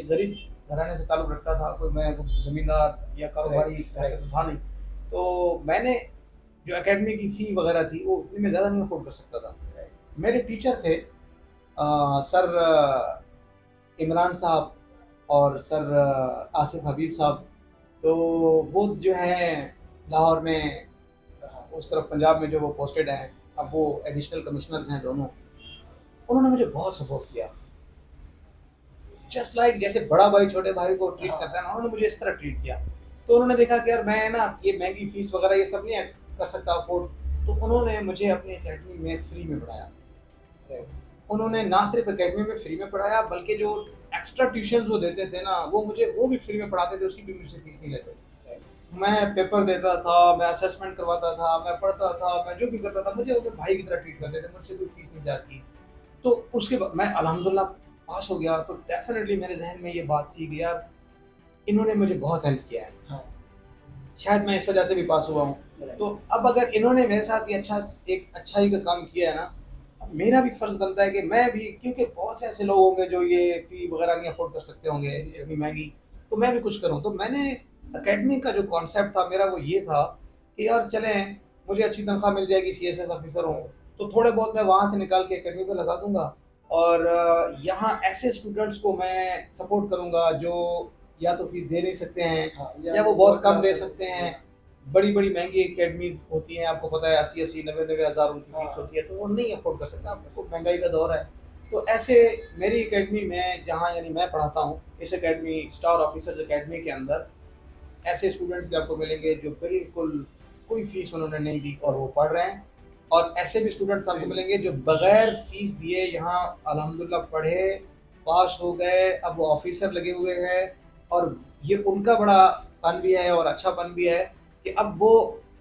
गरीब घराने से ताल्लुक़ रखता था, कोई मैं ज़मींदार या कारोबारी घर से तो था नहीं। तो मैंने जो एकेडमी की फ़ी वग़ैरह थी, वो उतनी मैं ज़्यादा नहीं अफ़ोर्ड कर सकता था। मेरे टीचर थे सर इमरान साहब और सर आसिफ हबीब साहब। तो वो जो हैं लाहौर में, उस तरफ पंजाब में जो वो पोस्टेड हैं, अब वो एडिशनल कमिश्नर्स हैं दोनों। उन्होंने मुझे बहुत सपोर्ट किया। जस्ट लाइक जैसे बड़ा भाई छोटे भाई को ट्रीट करता है ना, उन्होंने मुझे इस तरह ट्रीट किया। तो उन्होंने देखा कि यार मैं ना ये महंगी फ़ीस वग़ैरह ये सब नहीं कर सकता अफ़ोर्ड, तो उन्होंने मुझे अपनी एकेडमी में फ्री में पढ़ाया। उन्होंने ना सिर्फ एकेडमी में फ्री में पढ़ाया, बल्कि जो एक्स्ट्रा ट्यूशन्स वो देते थे ना, वो मुझे वो भी फ्री में पढ़ाते थे, उसकी भी मुझसे फ़ीस नहीं लेते थे। मैं पेपर देता था, मैं असेसमेंट करवाता था, मैं पढ़ता था, मैं जो भी करता था, मुझे अपने भाई की तरह ट्रीट करते थे, मुझसे कोई फ़ीस नहीं चार्ज की। तो उसके बाद मैं अल्हम्दुलिल्लाह पास हो गया, तो डेफ़िनेटली मेरे ज़हन में ये बात थी कि यार इन्होंने मुझे बहुत हेल्प किया है। हाँ। शायद मैं इस वजह से भी पास हुआ हूँ। तो अब अगर इन्होंने मेरे साथ ये एक अच्छाई का काम किया है ना, अब मेरा भी फ़र्ज़ बनता है कि मैं भी, क्योंकि बहुत से ऐसे लोग होंगे जो ये फ़ी वग़ैरह नहीं अफ़ोर्ड कर सकते होंगे इतनी महंगी, तो मैं भी कुछ करूँ। तो मैंने एकेडमी का जो कॉन्सेप्ट था मेरा वो ये था कि यार चलें, मुझे अच्छी तनख्वाह मिल जाएगी, सीएसएस ऑफ़िसर हूँ, तो थोड़े बहुत मैं वहाँ से निकाल के एकेडमी पे लगा दूँगा और यहाँ ऐसे स्टूडेंट्स को मैं सपोर्ट करूँगा जो या तो फ़ीस दे नहीं सकते हैं, हाँ, या वो बहुत कम दे सकते हैं। बड़ी-बड़ी महँगी एकेडमीज़ होती हैं, आपको पता है 80-80, 90-90 हज़ार उनकी फ़ीस होती है, तो वो नहीं अफ़ोर्ड कर सकता, आपको महँगाई का दौर है। तो ऐसे मेरी एकेडमी में, जहाँ यानी मैं पढ़ाता हूँ, इस एकेडमी स्टार ऑफिसर्स एकेडमी के अंदर ऐसे स्टूडेंट्स भी आपको मिलेंगे जो बिल्कुल कोई फीस उन्होंने नहीं दी और वो पढ़ रहे हैं, और ऐसे भी स्टूडेंट्स आपको मिलेंगे जो बगैर फीस दिए यहाँ अल्हम्दुलिल्लाह पढ़े, पास हो गए, अब वो ऑफिसर लगे हुए हैं। और ये उनका बड़ा पन भी है और अच्छा पन भी है कि अब वो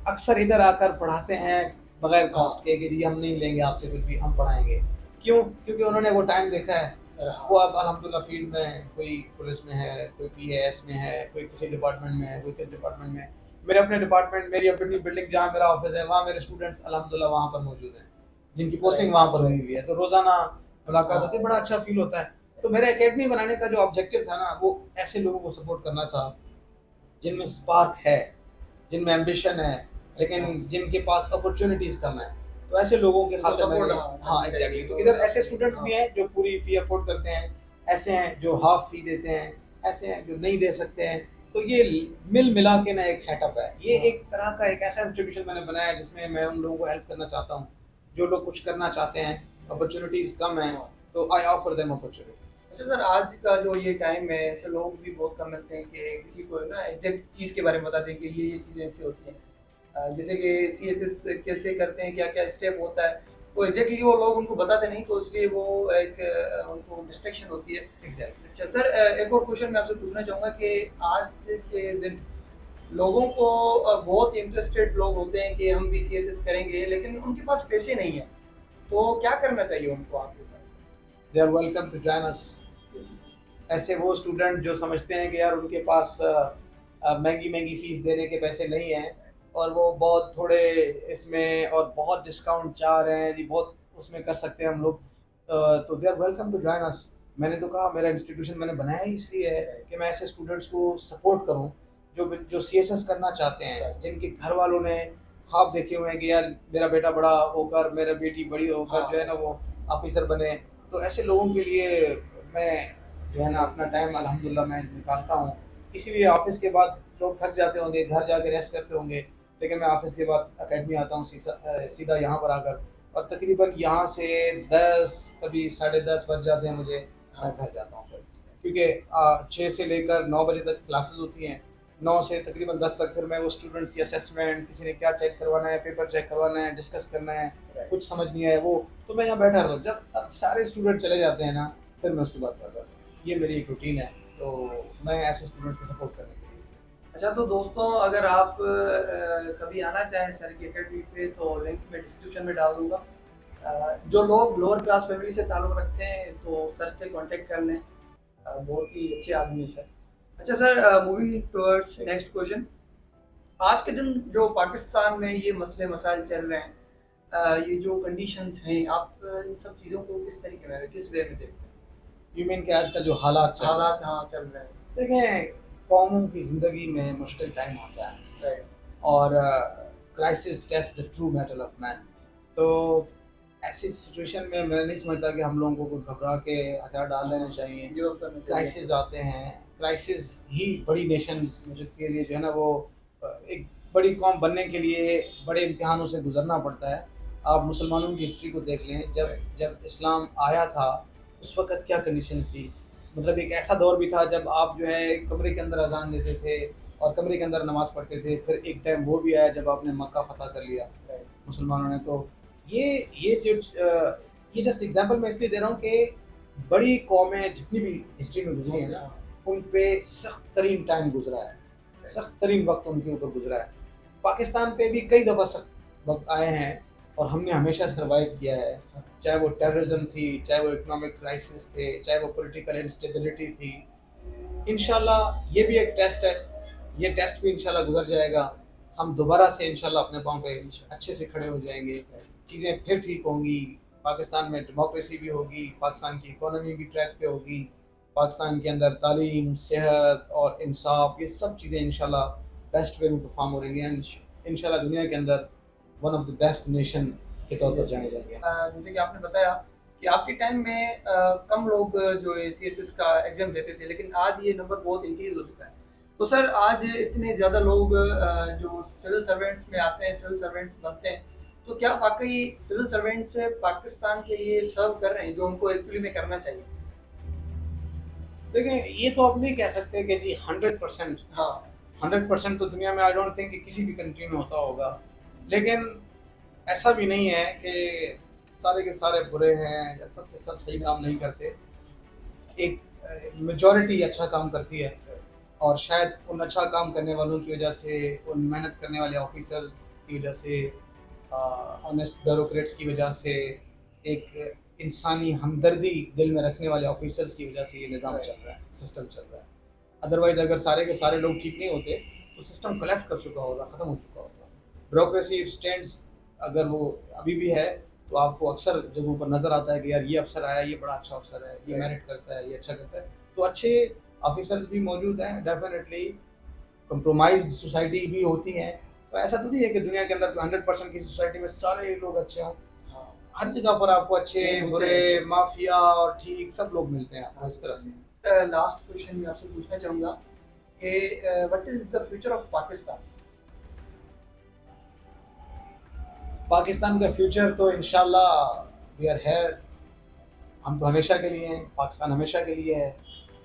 अक्सर इधर आकर पढ़ाते हैं बगैर कॉस्ट के कि जी हम नहीं लेंगे आपसे, कुछ भी हम पढ़ाएंगे। क्यों? क्योंकि उन्होंने वो टाइम देखा है। वो अब अल्हम्दुलिल्लाह फील्ड में, कोई पुलिस में है, कोई पीएएस में है, कोई किसी डिपार्टमेंट में है, कोई किस डिपार्टमेंट में है। मेरे अपने डिपार्टमेंट, मेरी अपनी बिल्डिंग जहाँ मेरा ऑफिस है, वहाँ मेरे स्टूडेंट्स अल्हम्दुलिल्लाह वहाँ पर मौजूद हैं, जिनकी पोस्टिंग वहाँ पर हुई हुई है। तो रोज़ाना मुलाकात होती है, बड़ा अच्छा फील होता है। तो मेरा एकेडमी बनाने का जो ऑब्जेक्टिव था ना, वो ऐसे लोगों को सपोर्ट करना था जिनमें स्पार्क है, जिनमें एम्बिशन है, लेकिन जिनके पास अपॉर्चुनिटीज़ कम है। तो ऐसे लोगों के खातिर सपोर्ट मैंने, हाँ एग्जैक्टली, तो इधर ऐसे स्टूडेंट्स भी हैं जो पूरी फी अफोर्ड करते हैं, ऐसे हैं जो हाफ फी देते हैं, ऐसे हैं जो नहीं दे सकते हैं। तो ये मिल मिला के ना एक सेटअप है। ये एक तरह का एक ऐसा इंस्टीट्यूशन मैंने बनाया है जिसमें मैं उन लोगों को हेल्प करना चाहता हूँ जो लोग कुछ करना चाहते हैं, अपॉर्चुनिटीज़ कम हैं, तो आई ऑफर देम अपॉर्चुनिटी। अच्छा सर, आज का जो ये टाइम है, ऐसे लोग भी बहुत कम मिलते हैं कि किसी को ना एग्जैक्ट चीज़ के बारे में बता दें कि ये चीज़ें ऐसी होती हैं। जैसे कि सीएसएस कैसे करते हैं, क्या क्या स्टेप होता है, वो एग्जैक्टली वो लोग उनको बताते नहीं, तो इसलिए वो एक उनको डिस्ट्रैक्शन होती है। एग्जैक्टली। अच्छा सर, एक और क्वेश्चन मैं आपसे पूछना चाहूँगा कि आज के दिन लोगों को बहुत इंटरेस्टेड लोग होते हैं कि हम भी सीएसएस करेंगे, लेकिन उनके पास पैसे नहीं है, तो क्या करना चाहिए उनको आपके साथ? They are welcome to join us. ऐसे वो स्टूडेंट जो समझते हैं कि यार उनके पास महंगी महंगी फीस देने के पैसे नहीं हैं और वो बहुत थोड़े इसमें और बहुत डिस्काउंट चाह रहे हैं जी, बहुत उसमें कर सकते हैं हम लोग, तो they are welcome to join us. मैंने तो कहा मेरा इंस्टीट्यूशन मैंने बनाया ही इसलिए है कि मैं ऐसे स्टूडेंट्स को सपोर्ट करूं जो सीएसएस करना चाहते हैं, जिनके घर वालों ने ख्वाब देखे हुए हैं कि यार मेरा बेटा बड़ा होकर, मेरा बेटी बड़ी होकर जो है ना वो ऑफिसर बने। तो ऐसे लोगों के लिए मैं जो है ना अपना टाइम अल्हम्दुलिल्लाह मैं निकालता हूँ। इसीलिए ऑफिस के बाद लोग थक जाते होंगे, घर जाके रेस्ट करते होंगे, लेकिन मैं ऑफिस के बाद एकेडमी आता हूँ सीधा यहाँ पर आकर, और तकरीबन यहाँ से 10 कभी 10:30 बज जाते हैं मुझे, मैं घर जाता हूँ फिर, क्योंकि 6 से लेकर 9 बजे तक क्लासेस होती हैं। 9 से तकरीबन 10 तक फिर मैं वो स्टूडेंट्स की असेसमेंट, किसी ने क्या चेक करवाना है, पेपर चेक करवाना है, डिस्कस करना है, कुछ समझ नहीं आया वो, तो मैं यहाँ बैठा रहता हूँ। जब तक सारे स्टूडेंट चले जाते हैं ना, फिर मैं उसके बाद करता हूँ। ये मेरी एक रूटीन है, तो मैं ऐसे स्टूडेंट्स को सपोर्ट करने के लिए। अच्छा, तो दोस्तों अगर आप कभी आना चाहें सर की एकेडमी पे, तो लिंक मैं डिस्क्रिप्शन में डाल दूंगा। जो लोग लोअर क्लास फैमिली से ताल्लुक़ रखते हैं तो सर से कांटेक्ट कर लें, बहुत ही अच्छे आदमी हैं सर। अच्छा sir, moving towards next question, आज के दिन जो पाकिस्तान में ये मसले मसाइल चल रहे हैं, ये जो कंडीशंस हैं, आप इन सब चीज़ों को किस तरीके में, किस वे में देखते हैं? यू मीन कि आज का जो हालात हालात हाँ चल रहे हैं। देखें, कौमों की ज़िंदगी में मुश्किल टाइम आता है राइट। और crisis test the true metal of man. तो ऐसी सिचुएशन में मैं नहीं समझता कि हम लोगों को घबरा के हथियार डाल देने चाहिए। जो करना चाहिए। क्राइसिस आते हैं, क्राइसिस ही बड़ी नेशंस के लिए जो है ना वो एक बड़ी कौम बनने के लिए बड़े इम्तिहानों से गुजरना पड़ता है। आप मुसलमानों की हिस्ट्री को देख लें, जब इस्लाम आया था उस वक़्त क्या कंडीशंस थी। मतलब एक ऐसा दौर भी था जब आप जो है कमरे के अंदर अज़ान देते थे और कमरे के अंदर नमाज़ पढ़ते थे। फिर एक टाइम वो भी आया जब आपने मक्का फ़तह कर लिया मुसलमानों ने। तो ये जस्ट एग्जांपल मैं इसलिए दे रहा हूँ कि बड़ी कौमें जितनी भी हिस्ट्री में गुजरी हैं ना, उन पे सख्त तरीन टाइम गुजरा है, सख्त तरीन वक्त उनके ऊपर गुजरा है। पाकिस्तान पे भी कई दफ़ा सख्त वक्त आए हैं और हमने हमेशा सर्वाइव किया है, चाहे वो टेररिज्म थी, चाहे वो इकोनॉमिक क्राइसिस थे, चाहे वो पॉलिटिकल इंस्टेबिलिटी थी। इंशाल्लाह ये भी एक टेस्ट है, ये टेस्ट भी इंशाल्लाह गुजर जाएगा। हम दोबारा से इंशाल्लाह अपने पाँव पे अच्छे से खड़े हो जाएंगे, चीज़ें फिर ठीक होंगी, पाकिस्तान में डेमोक्रेसी भी होगी, पाकिस्तान की इकोनॉमी भी ट्रैक पे होगी, पाकिस्तान के अंदर तालीम, सेहत और इंसाफ, ये सब चीज़ें इंशाल्लाह बेस्ट वे में परफॉर्म हो रही हैं। इंशाल्लाह दुनिया के अंदर one of the best nation के तौर पर जाने जाएंगे। जैसे कि आपने बताया कि आपके टाइम में कम लोग जो सीएसएस का एग्जाम देते थे, लेकिन आज ये नंबर बहुत इंक्रीज हो चुका है। तो सर आज इतने ज़्यादा लोग जो सिविल सर्वेंट्स में आते हैं, सिविल सर्वेंट्स बनते हैं, तो क्या वाकई सिविल सर्वेंट्स पाकिस्तान के लिए सर्व कर रहे हैं जो उनको एक्चुअली में करना चाहिए? देखें, ये तो आप नहीं कह सकते कि जी 100%, हाँ, 100% तो दुनिया में आई डोंट थिंक कि किसी भी कंट्री में होता होगा, लेकिन ऐसा भी नहीं है कि सारे के सारे बुरे हैं या सब के सब सही काम नहीं करते। एक मेजॉरिटी अच्छा काम करती है, और शायद उन अच्छा काम करने वालों की वजह से, उन मेहनत करने वाले ऑफिसर्स की वजह से, ऑनेस्ट ब्यूरोक्रेट्स की वजह से, एक इंसानी हमदर्दी दिल में रखने वाले ऑफिसर्स की वजह से ये निज़ाम चल रहा है, सिस्टम चल रहा है। अदरवाइज़ अगर सारे के सारे लोग ठीक नहीं होते तो सिस्टम कोलैप्स कर चुका होगा, ख़त्म हो चुका होगा। ब्यूरोक्रेसी स्टैंड्स अगर वो अभी भी है तो आपको अक्सर जगहों पर नज़र आता है कि यार ये अफसर आया, ये बड़ा अच्छा अफसर है, ये मेरिट करता है, ये अच्छा करता है। तो अच्छे ऑफिसर्स भी मौजूद हैं डेफिनेटली, कंप्रोमाइज्ड सोसाइटी भी होती है। तो ऐसा तो नहीं है कि दुनिया के अंदर 100% की सोसाइटी में सारे लोग अच्छे हों। हर जगह पर आपको अच्छे, बुरे, माफिया और ठीक सब लोग मिलते हैं आपको इस तरह से। लास्ट क्वेश्चन मैं आपसे पूछना चाहूँगा कि what is the future of Pakistan? Pakistan का फ्यूचर तो इंशाल्लाह वी आर हेयर, हम तो हमेशा के लिए हैं, पाकिस्तान हमेशा के लिए है,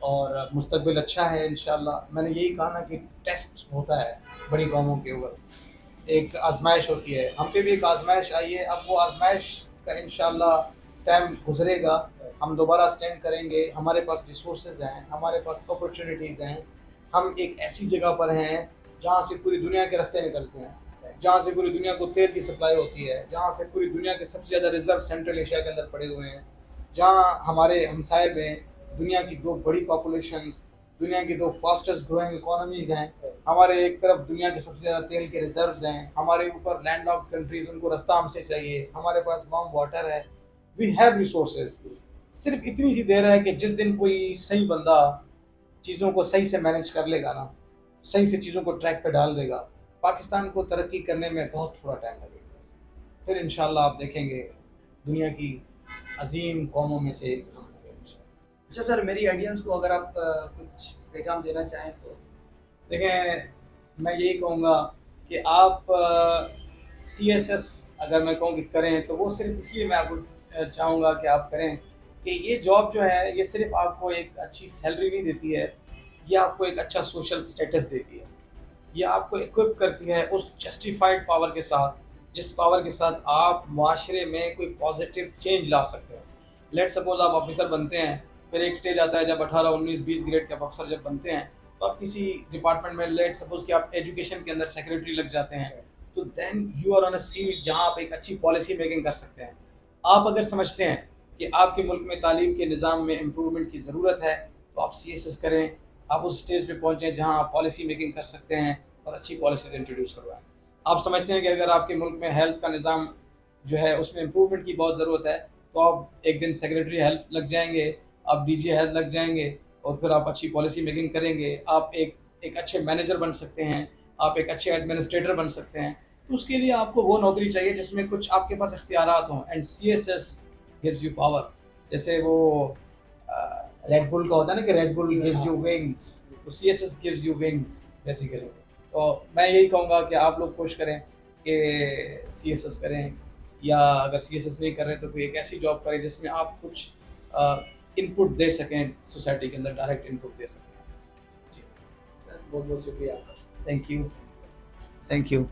और मुस्तकबिल अच्छा है इंशाल्लाह। मैंने यही कहा ना कि टेस्ट होता है बड़ी कौमों के ऊपर, एक आजमाइश होती है, हम पे भी एक आजमाइश आई है। अब वो आजमाइश का इंशाल्लाह टाइम गुजरेगा, हम दोबारा स्टैंड करेंगे, हमारे पास रिसोर्सेज हैं, हमारे पास अपॉर्चुनिटीज़ हैं, हम एक ऐसी जगह पर हैं जहाँ से पूरी दुनिया के रास्ते निकलते हैं, जहाँ से पूरी दुनिया को तेल की सप्लाई होती है, जहाँ से पूरी दुनिया के सबसे ज़्यादा रिजर्व सेंट्रल एशिया के अंदर पड़े हुए हैं, जहाँ हमारे हमसाए में दुनिया की दो बड़ी पॉपुलेशंस, दुनिया की दो फास्टेस्ट ग्रोइंग इकोनॉमीज़ हैं, हमारे एक तरफ दुनिया के सबसे ज़्यादा तेल के रिजर्व्स हैं, हमारे ऊपर लैंड लॉक्ड कंट्रीज़, उनको रास्ता हमसे चाहिए, हमारे पास वार्म वाटर है, वी हैव रिसोर्सेज। सिर्फ इतनी सी देर है कि जिस दिन कोई सही बंदा चीज़ों को सही से मैनेज कर लेगा ना, सही से चीज़ों को ट्रैक पे डाल देगा, पाकिस्तान को तरक्की करने में बहुत थोड़ा टाइम लगेगा। फिर इंशाल्लाह आप देखेंगे दुनिया की अजीम कौमों में से एक हम होंगे इंशाल्लाह। अच्छा सर, मेरी ऑडियंस को अगर आप कुछ पैगाम देना चाहें तो? देखें, मैं यही कहूँगा कि आप CSS अगर मैं कहूँ कि करें तो वो सिर्फ इसलिए मैं आपको चाहूँगा कि आप करें कि ये जॉब जो है ये सिर्फ आपको एक अच्छी सैलरी नहीं देती है, ये आपको एक अच्छा सोशल स्टेटस देती है, ये आपको इक्विप करती है उस जस्टिफाइड पावर के साथ, जिस पावर के साथ आप माशरे में कोई पॉजिटिव चेंज ला सकते हैं। लेट सपोज आप ऑफिसर बनते हैं, फिर एक स्टेज आता है जब 18, 19, 20 ग्रेड के अफसर जब बनते हैं तो आप किसी डिपार्टमेंट में, लेट सपोज कि आप एजुकेशन के अंदर सेक्रेटरी लग जाते हैं, तो then you are on a seat जहाँ आप एक अच्छी पॉलिसी मेकिंग कर सकते हैं। आप अगर समझते हैं कि आपके मुल्क में तालीम के निज़ाम में इम्प्रूवमेंट की ज़रूरत है तो आप CSS करें, आप उस स्टेज पे पहुँचें जहाँ आप पॉलिसी मेकिंग कर सकते हैं और अच्छी पॉलिसीज़ इंट्रोड्यूस करवाएं। आप समझते हैं कि अगर आपके मुल्क में हेल्थ का निज़ाम जो है उसमें इम्प्रूवमेंट की बहुत ज़रूरत है तो आप एक दिन सेक्रेटरी हेल्थ लग जाएंगे, आप DG हेल्थ लग जाएंगे, और फिर आप अच्छी पॉलिसी मेकिंग करेंगे, आप एक अच्छे मैनेजर बन सकते हैं, आप एक अच्छे एडमिनिस्ट्रेटर बन सकते हैं। तो उसके लिए आपको वो नौकरी चाहिए जिसमें कुछ आपके पास इख्तियारात हों, and CSS gives you power. जैसे वो रेड बुल का होता है ना कि red bull gives you wings, तो CSS gives you wings basically. तो मैं यही कहूँगा कि आप लोग कोशिश करें कि CSS करें, या अगर CSS नहीं कर रहे तो कोई एक ऐसी जॉब करें जिसमें आप कुछ इनपुट दे सकें, सोसाइटी के अंदर डायरेक्ट इनपुट दे सकें। जी सर बहुत बहुत शुक्रिया आपका। Thank you, thank you.